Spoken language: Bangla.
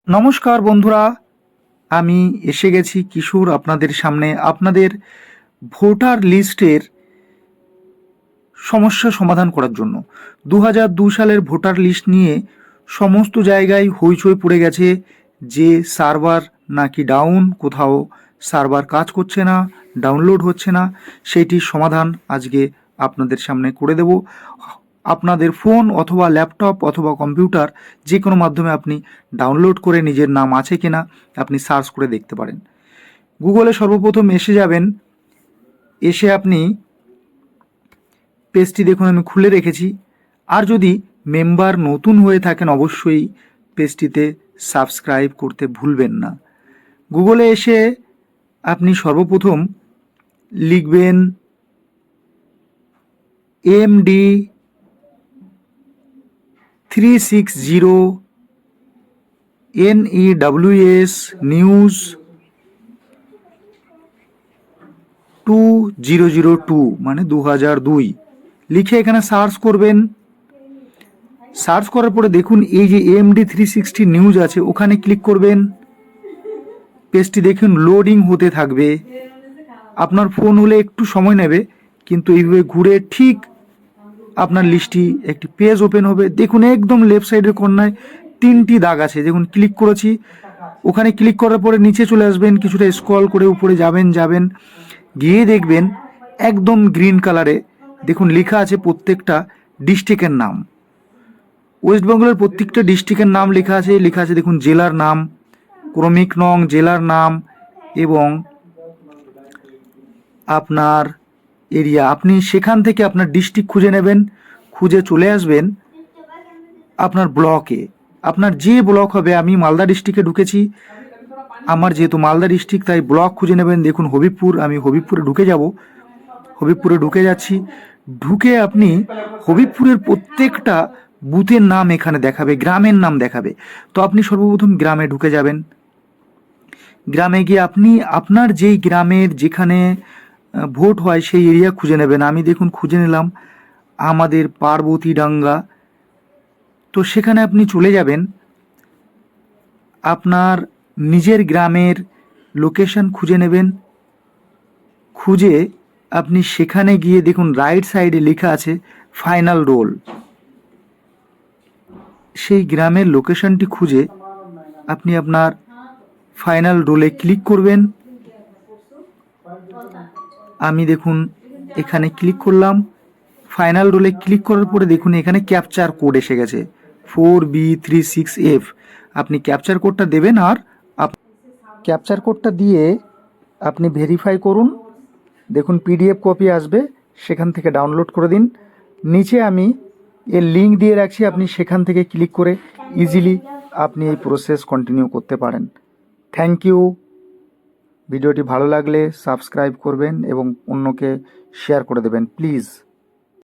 নমস্কার বন্ধুরা, আমি এসে গেছি কিশোর আপনাদের সামনে আপনাদের ভোটার লিস্টের সমস্যা সমাধান করার জন্য। 2002 সালের ভোটার লিস্ট নিয়ে সমস্ত জায়গায় হইচই পড়ে গেছে যে সার্ভার নাকি ডাউন, কোথাও সার্ভার কাজ করছে না, ডাউনলোড হচ্ছে না। সেইটির সমাধান আজকে আপনাদের সামনে করে দেব। আপনাদের ফোন অথবা ল্যাপটপ অথবা কম্পিউটার যে কোনো মাধ্যমে আপনি ডাউনলোড করে নিজের নাম আছে কিনা আপনি সার্চ করে দেখতে পারেন। গুগলে সর্বপ্রথম এসে যাবেন, এসে আপনি পেজটি দেখুন আমি খুলে রেখেছি। আর যদি মেম্বার নতুন হয়ে থাকেন অবশ্যই পেজটিতে সাবস্ক্রাইব করতে ভুলবেন না। গুগলে এসে আপনি সর্বপ্রথম লিখবেন MD 360 NEWS নিউজ 2002 মানে 2002 লিখে এখানে সার্চ করবেন। সার্চ করার পরে দেখুন এই যে MD 360 নিউজ আছে, ওখানে ক্লিক করবেন। পেজটি দেখুন লোডিং হতে থাকবে। আপনার ফোন হলে একটু সময় নেবে, কিন্তু এইভাবে ঘুরে ঠিক আপনার লিস্টটি একটি পেজ ওপেন হবে। দেখুন একদম লেফট সাইডের কর্নায় 3টি দাগ আছে, দেখুন ক্লিক করেছি। ওখানে ক্লিক করার পরে নিচে চলে আসবেন, কিছুটা স্ক্রল করে উপরে যাবেন গিয়ে দেখবেন একদম গ্রিন কালারে দেখুন লেখা আছে প্রত্যেকটা ডিস্ট্রিক্টের নাম। ওয়েস্ট বেঙ্গলের প্রত্যেকটা ডিস্ট্রিক্টের নাম লেখা আছে দেখুন জেলার নাম, ক্রমিক নং, জেলার নাম এবং আপনার এরিয়া। আপনি সেখান থেকে আপনার ডিস্ট্রিক্ট খুঁজে নেবেন, খুঁজে চলে আসবেন আপনার ব্লকে। আপনার যে ব্লক হবে, আমি মালদা ডিস্ট্রিক্টে ঢুকেছি, আমার যেহেতু মালদা ডিস্ট্রিক্ট তাই ব্লক খুঁজে নেবেন। দেখুন হবিবপুর, আমি হবিবপুরে ঢুকে যাব, হবিবপুরে ঢুকে যাচ্ছি। ঢুকে আপনি হবিবপুরের প্রত্যেকটা বুথের নাম এখানে দেখাবে, গ্রামের নাম দেখাবে। তো আপনি সর্বপ্রথম গ্রামে ঢুকে যাবেন। গ্রামে গিয়ে আপনি আপনার যেই গ্রামের যেখানে ভোট হয় সেই এরিয়া খুঁজে নেবেন। আমি দেখুন খুঁজে নিলাম আমাদের পার্বতীডাঙ্গা। তো সেখানে আপনি চলে যাবেন, আপনার নিজের গ্রামের লোকেশন খুঁজে নেবেন। খুঁজে আপনি সেখানে গিয়ে দেখুন রাইট সাইডে লেখা আছে ফাইনাল রোল। সেই গ্রামের লোকেশনটি খুঁজে আপনি আপনার ফাইনাল রোলে ক্লিক করবেন। আমি দেখুন এখানে ক্লিক করলাম। ফাইনাল রোলে ক্লিক করার পরে দেখুন এখানে ক্যাপচার কোড এসে গেছে 4B36F। আপনি ক্যাপচার কোডটা দেবেন আর ক্যাপচার কোডটা দিয়ে আপনি ভেরিফাই করুন। দেখুন PDF কপি আসবে, সেখান থেকে ডাউনলোড করে দিন। নিচে আমি এর লিঙ্ক দিয়ে রাখছি, আপনি সেখান থেকে ক্লিক করে ইজিলি আপনি এই প্রসেস কন্টিনিউ করতে পারেন। Thank you. ভিডিওটি ভালো লাগলে সাবস্ক্রাইব করবেন এবং অন্যকে শেয়ার করে দেবেন প্লিজ।